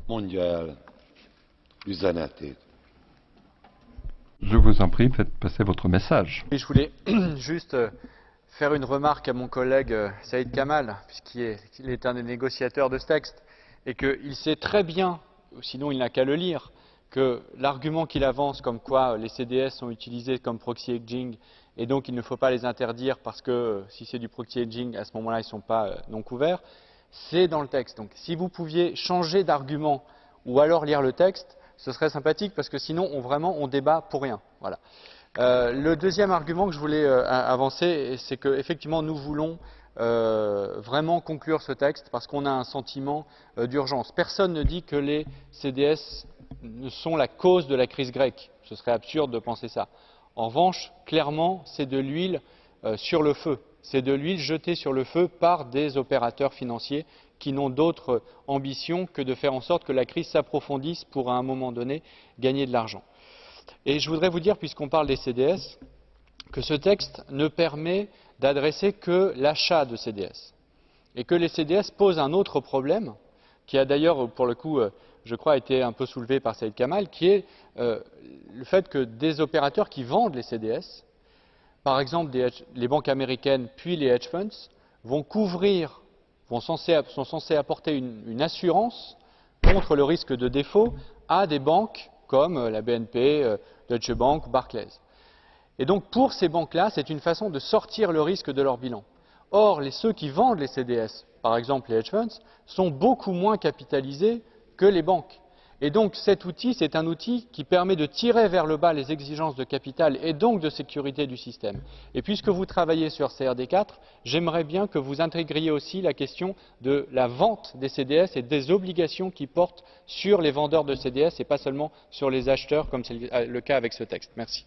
Mondja el üzenetét. Je vous en prie, faites passer votre message. Oui, je voulais juste faire une remarque à mon collègue Saïd Kamal, puisqu'il est un des négociateurs de ce texte, et qu'il sait très bien, sinon il n'a qu'à le lire, que l'argument qu'il avance comme quoi les CDS sont utilisés comme proxy hedging et donc il ne faut pas les interdire parce que si c'est du proxy hedging, à ce moment-là, ils ne sont pas non couverts, c'est dans le texte. Donc si vous pouviez changer d'argument ou alors lire le texte, ce serait sympathique parce que sinon on débat pour rien. Voilà. Le deuxième argument que je voulais avancer, c'est qu'effectivement nous voulons vraiment conclure ce texte parce qu'on a un sentiment d'urgence. Personne ne dit que les CDS sont la cause de la crise grecque. Ce serait absurde de penser ça. En revanche, clairement, c'est de l'huile sur le feu. C'est de l'huile jetée sur le feu par des opérateurs financiers qui n'ont d'autre ambition que de faire en sorte que la crise s'approfondisse pour, à un moment donné, gagner de l'argent. Et je voudrais vous dire, puisqu'on parle des CDS, que ce texte ne permet d'adresser que l'achat de CDS. Et que les CDS posent un autre problème, qui a d'ailleurs, pour le coup, je crois, été un peu soulevé par Saïd Kamal, qui est le fait que des opérateurs qui vendent les CDS, par exemple les banques américaines puis les hedge funds, sont censés apporter une assurance contre le risque de défaut à des banques comme la BNP, Deutsche Bank, Barclays. Et donc pour ces banques-là, c'est une façon de sortir le risque de leur bilan. Or, ceux qui vendent les CDS, par exemple les hedge funds, sont beaucoup moins capitalisés que les banques. Et donc cet outil, c'est un outil qui permet de tirer vers le bas les exigences de capital et donc de sécurité du système. Et puisque vous travaillez sur CRD4, j'aimerais bien que vous intégriez aussi la question de la vente des CDS et des obligations qui portent sur les vendeurs de CDS et pas seulement sur les acheteurs comme c'est le cas avec ce texte. Merci.